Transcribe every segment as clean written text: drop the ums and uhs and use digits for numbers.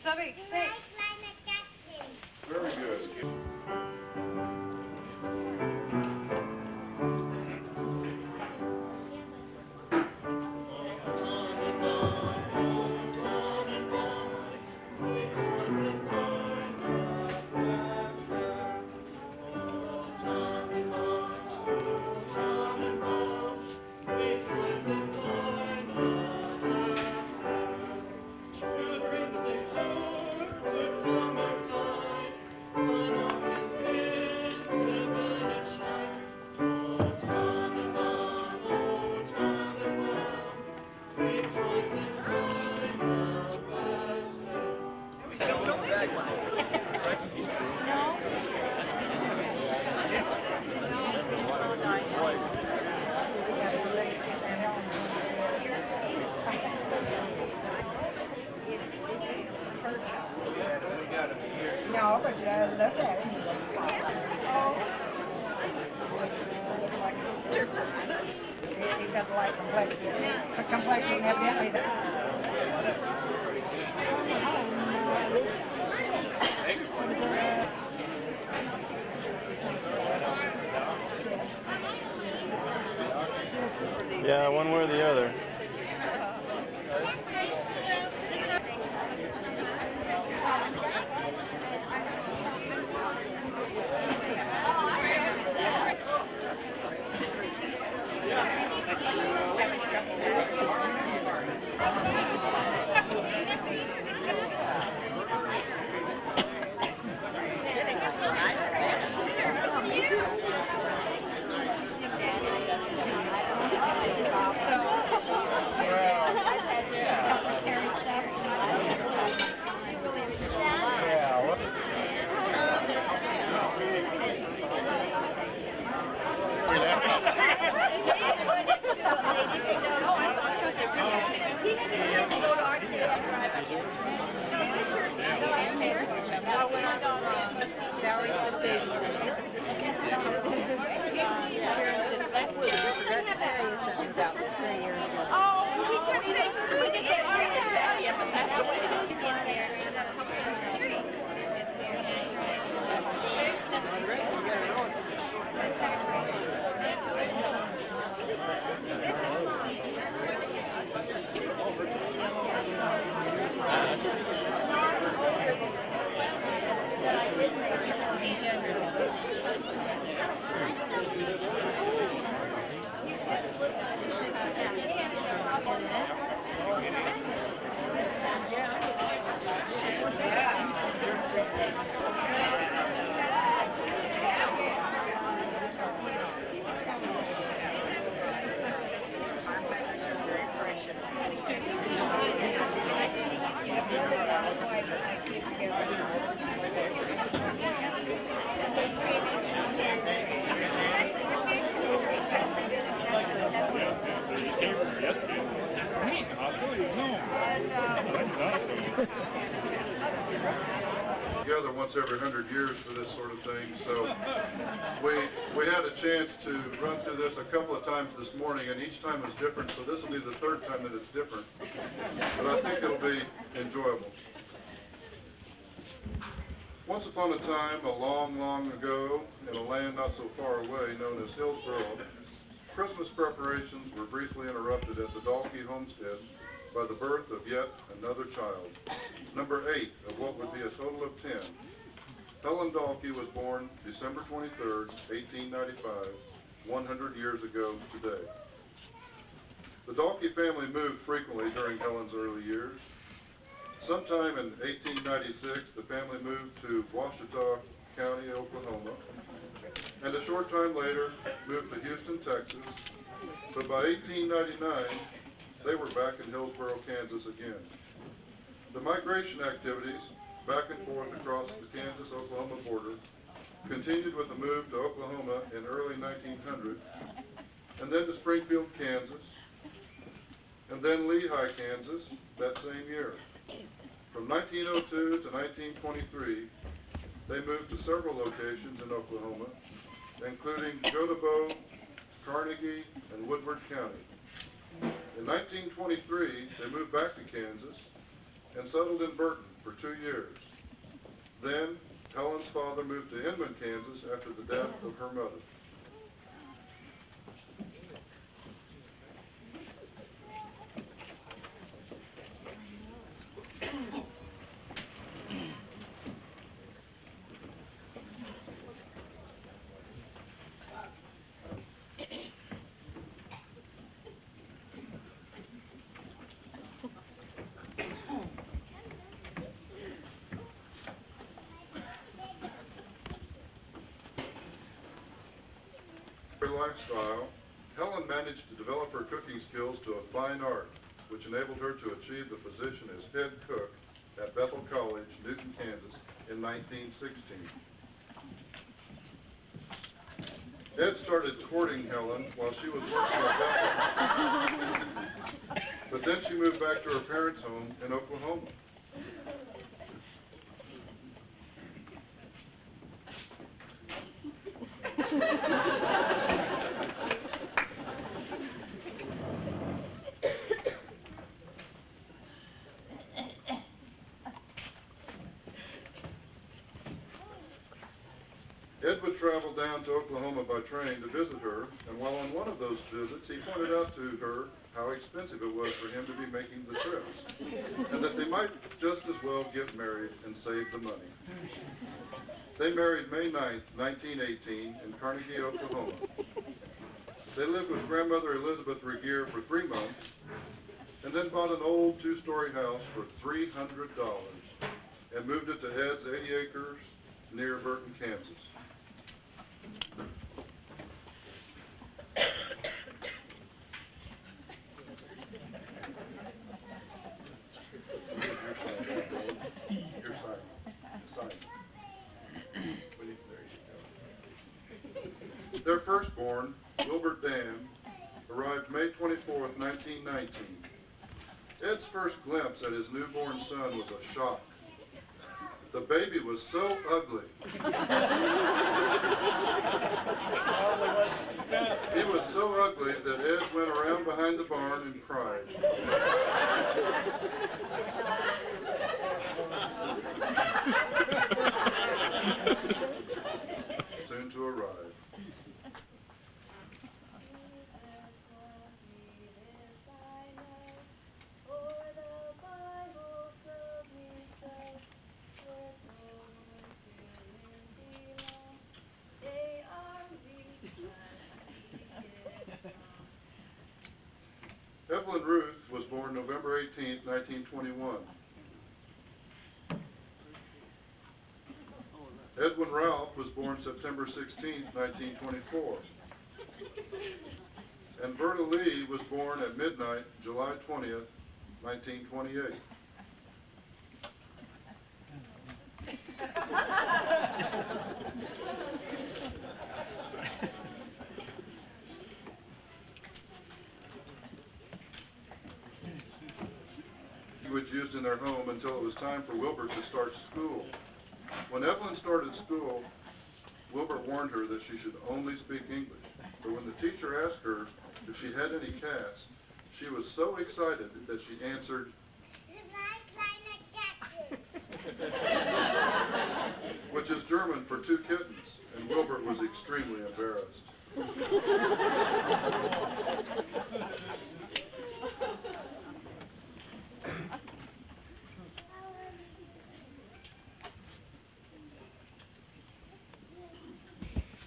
Sabi, say. Very good. No, but you look at it. He's got the light complexion evidently. Yeah, one way or the other. Together once every 100 years for this sort of thing, so we had a chance to run through this a couple of times this morning, and each time is different, so this will be the third time that it's different, but I think it'll be enjoyable. Once upon a time, a long, long ago, in a land not so far away known as Hillsboro, Christmas preparations were briefly interrupted at the Dalkey homestead by the birth of yet another child, number 8 of what would be a total of 10. Helen Dalkey was born December 23rd, 1895, 100 years ago today. The Dalkey family moved frequently during Helen's early years. Sometime in 1896, the family moved to Ouachita County, Oklahoma, and a short time later moved to Houston, Texas, but by 1899, they were back in Hillsboro, Kansas again. The migration activities back and forth across the Kansas-Oklahoma border continued with a move to Oklahoma in early 1900, and then to Springfield, Kansas, and then Lehigh, Kansas that same year. From 1902 to 1923, they moved to several locations in Oklahoma, including Jotabo, Carnegie, and Woodward County. In 1923, they moved back to Kansas and settled in Burton, for 2 years. Then, Helen's father moved to Inman, Kansas after the death of her mother. Lifestyle, Helen managed to develop her cooking skills to a fine art, which enabled her to achieve the position as head cook at Bethel College, Newton, Kansas in 1916. Ed started courting Helen while she was working at Bethel, but then she moved back to her parents' home in Oklahoma. Ed would travel down to Oklahoma by train to visit her, and while on one of those visits, he pointed out to her how expensive it was for him to be making the trips, and that they might just as well get married and save the money. They married May 9th, 1918, in Carnegie, Oklahoma. They lived with grandmother Elizabeth Regier for 3 months, and then bought an old 2-story house for $300 and moved it to Ed's 80 acres near Burton, Kansas. Their firstborn, Wilbert Dan, arrived May 24th, 1919. Ed's first glimpse at his newborn son was a shock. The baby was so ugly. He was so ugly that Ed went around behind the barn and cried. Soon to arrive. Evelyn Ruth was born November 18, 1921. Edwin Ralph was born September 16, 1924. And Berta Lee was born at midnight, July 20th, 1928. Was used in their home until it was time for Wilbert to start school. When Evelyn started school, Wilbert warned her that she should only speak English. But when the teacher asked her if she had any cats, she was so excited that she answered, which is German for 2 kittens, and Wilbert was extremely embarrassed.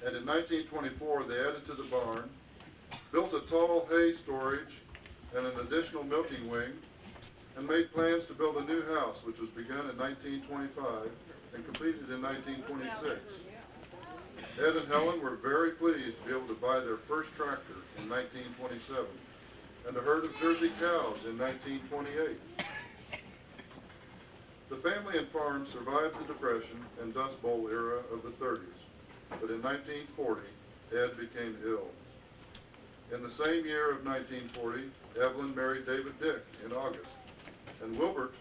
And in 1924, they added to the barn, built a tall hay storage and an additional milking wing, and made plans to build a new house, which was begun in 1925 and completed in 1926. Ed and Helen were very pleased to be able to buy their first tractor in 1927 and a herd of Jersey cows in 1928. The family and farm survived the Depression and Dust Bowl era of the 30s. But in 1940, Ed became ill. In the same year of 1940, Evelyn married David Dick in August, and Wilbert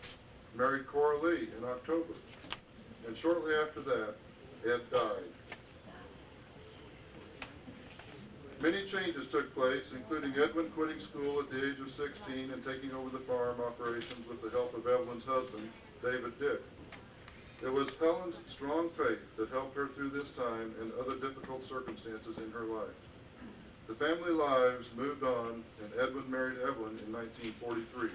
married Cora Lee in October. And shortly after that, Ed died. Many changes took place, including Edwin quitting school at the age of 16 and taking over the farm operations with the help of Evelyn's husband, David Dick. It was Helen's strong faith that helped her through this time and other difficult circumstances in her life. The family lives moved on, and Edwin married Evelyn in 1943.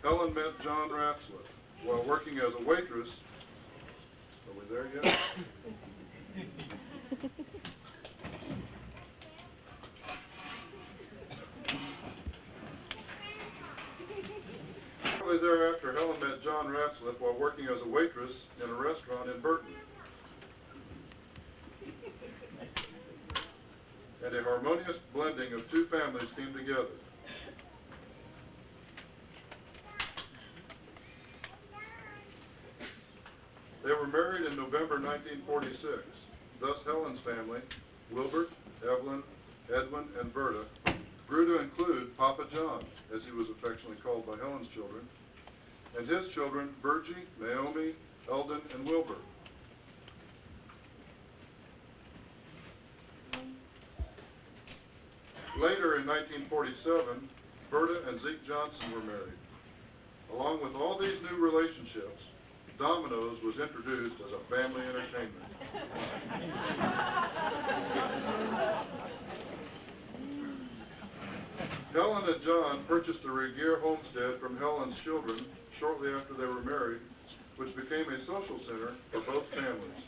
Helen met John Ratzlaff while working as a waitress. Are we there yet? Shortly thereafter, Helen met John Ratzlaff while working as a waitress in a restaurant in Burton. And a harmonious blending of two families came together. They were married in November 1946. Thus, Helen's family, Wilbert, Evelyn, Edwin, and Berta, grew to include Papa John, as he was affectionately called by Helen's children, and his children, Virgie, Naomi, Eldon, and Wilbur. Later in 1947, Berta and Zeke Johnson were married. Along with all these new relationships, Domino's was introduced as a family entertainment. Helen and John purchased the Regier homestead from Helen's children shortly after they were married, which became a social center for both families.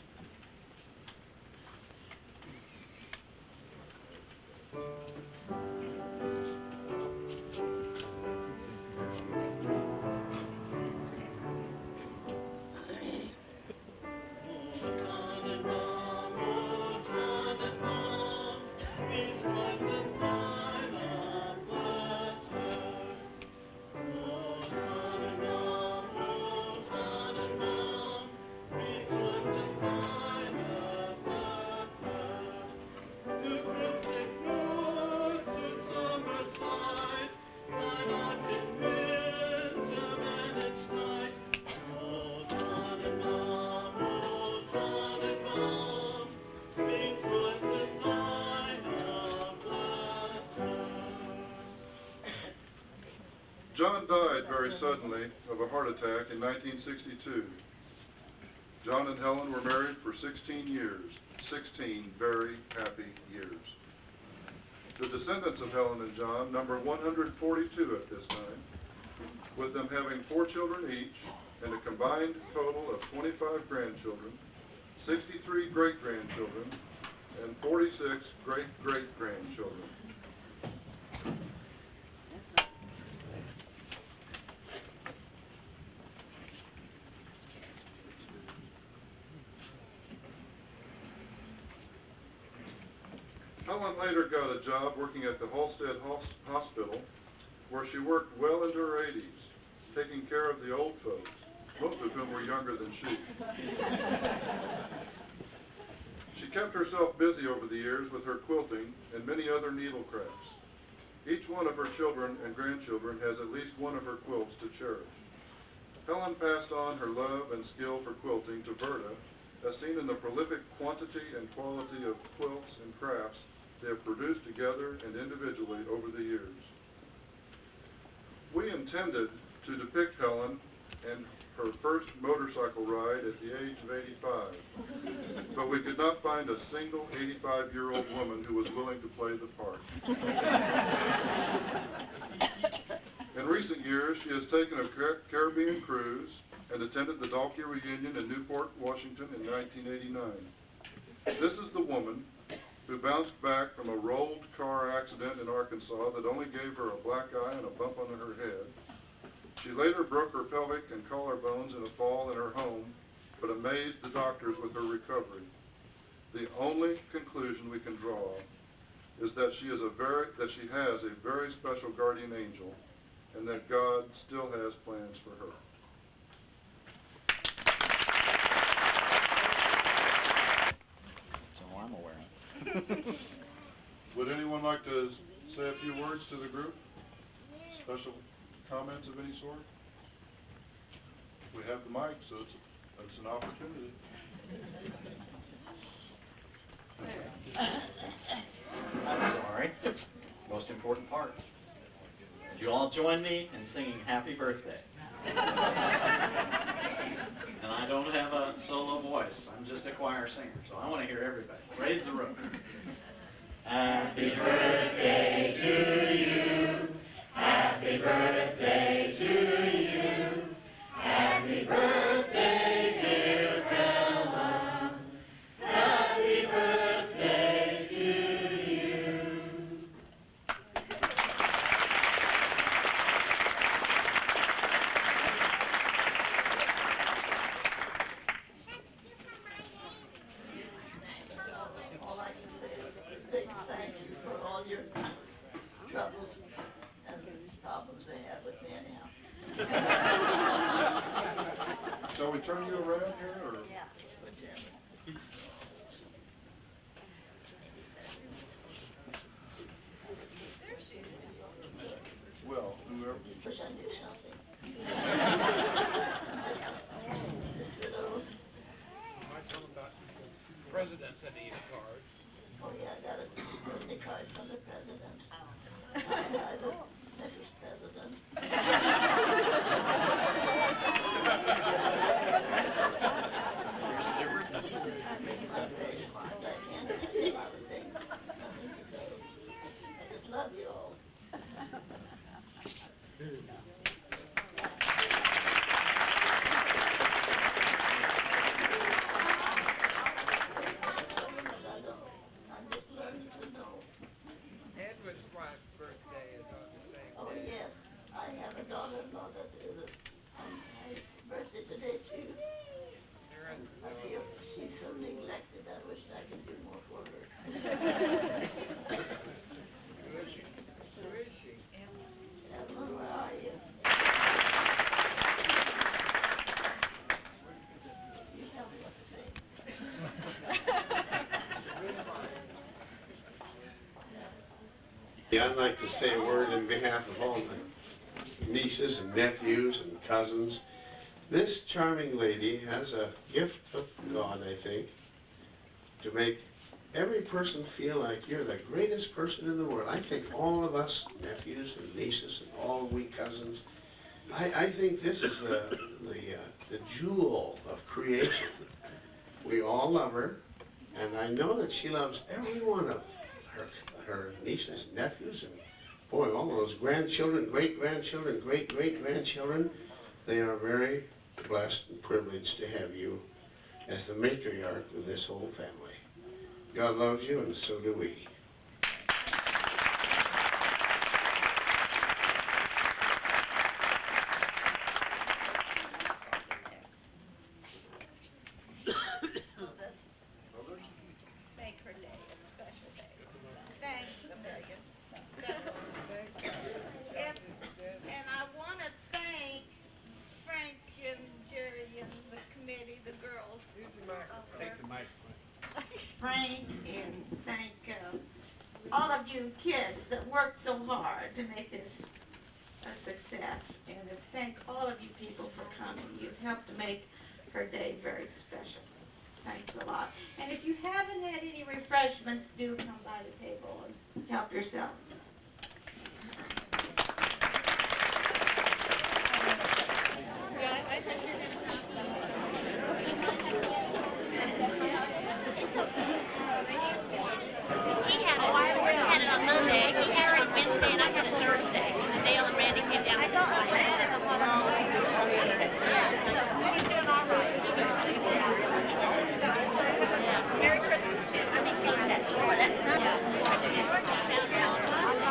John died very suddenly of a heart attack in 1962. John and Helen were married for 16 years, 16 very happy years. The descendants of Helen and John number 142 at this time, with them having 4 children each and a combined total of 25 grandchildren, 63 great-grandchildren, and 46 great-great-grandchildren. Helen later got a job working at the Halstead Hospital, where she worked well into her 80s, taking care of the old folks, most of whom were younger than she. She kept herself busy over the years with her quilting and many other needle crafts. Each one of her children and grandchildren has at least one of her quilts to cherish. Helen passed on her love and skill for quilting to Berta, as seen in the prolific quantity and quality of quilts and crafts they have produced together and individually over the years. We intended to depict Helen and her first motorcycle ride at the age of 85, but we could not find a single 85-year-old woman who was willing to play the part. In recent years, she has taken a Caribbean cruise and attended the Dalkey reunion in Newport, Washington in 1989. This is the woman who bounced back from a rolled car accident in Arkansas that only gave her a black eye and a bump on her head. She later broke her pelvic and collarbones in a fall in her home, but amazed the doctors with her recovery. The only conclusion we can draw is that she has a very special guardian angel, and that God still has plans for her. So I'm aware. Would anyone like to say a few words to the group? Special comments of any sort? We have the mic, so it's an opportunity. I'm sorry. Most important part. Would you all join me in singing Happy Birthday? And I don't have a solo voice. I'm just a choir singer, so I want to hear everybody. Raise the roof. Happy birthday to you. Happy birthday to you. Happy birthday, dear Helen. Happy birthday to you. All I can say is a big thank you for all your troubles and problems they have with me anyhow. Shall we turn you around here, or? Well, whoever. Wish I knew something. Might tell them about presidents that need a card. Oh yeah, I got a birthday card from the president. Hi, the Mrs. President. There's a difference. I'm very smart. I can't say a lot of things. Nothing to say. I just love you all. I'm just learning to know. Edward's wife's birthday is on the same Oh, day. yes, I have a daughter-in-law that is on my birthday today too. I feel she's so neglected, I wish I could do more for her. Who is she? Who is she? Helen, where are you? You tell me what to say. Yeah, I'd like to say a word in behalf of all the nieces and nephews and cousins. This charming lady has a gift of God, I think, to make every person feel like you're the greatest person in the world. I think all of us nephews and nieces and all we cousins, I think this is the jewel of creation. We all love her, and I know that she loves every one of her nieces, nephews, and boy, all those grandchildren, great-grandchildren, great-great-grandchildren. They are very blessed and privileged to have you as the matriarch of this whole family. God loves you, and so do we. Make her day a special day. Thanks a million. And I want to thank Frank and Jerry and the committee, the girls. Take the microphone. Frank and thank all of you kids that worked so hard to make this a success. And to thank all of you people for coming. You've helped to make her day very special. Thanks a lot. And if you haven't had any refreshments, do come by the table and help yourself. He had it on Monday. He had it Wednesday, and I had it Thursday. And Dale and Randy came down. I saw him at the hospital. He's doing all right. Merry Christmas, too. I mean, close that door. That sun. George just found out.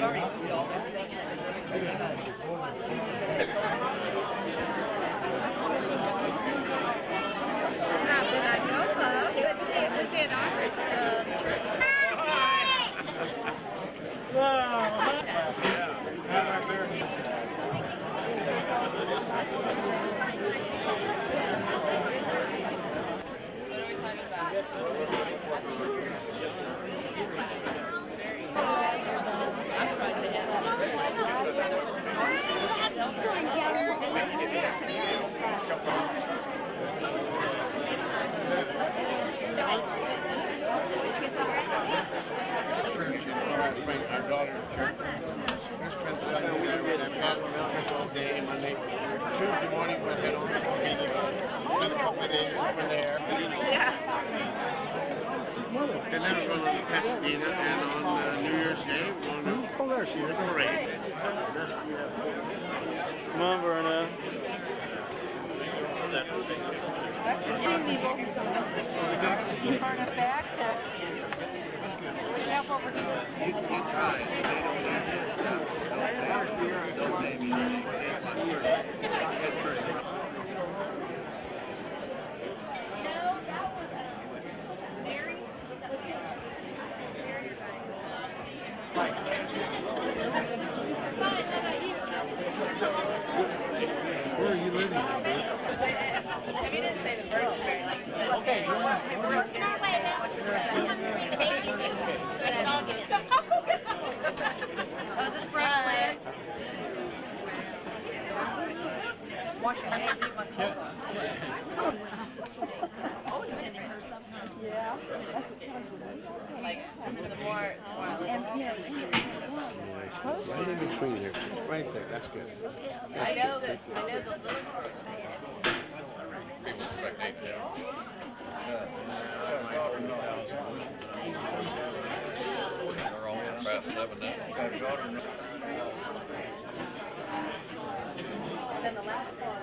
Not that I know of, but it was in our Our daughter's church. We spent Sunday night at Mountain all day, Monday. Tuesday morning, we'll head on to Phoenix. Spend a couple of days over there. And then we're going to Pasadena, and on New Year's Day, we're going to parade. Come on, Verna. Turn it back to. Help over here. You try. They don't need this stuff. Don't name it. Where are you living? If you didn't say the Virgin Mary, like you said. Okay, you're on. Oh, is this Franklin? Wash your hands, leave my coat. Always sending her something. Yeah. Like, the more I Right in between here. Right there. That's good. I know those little They're all past 7 now. then the last one.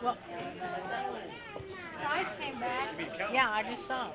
Well, guys came back. Yeah, I just saw them.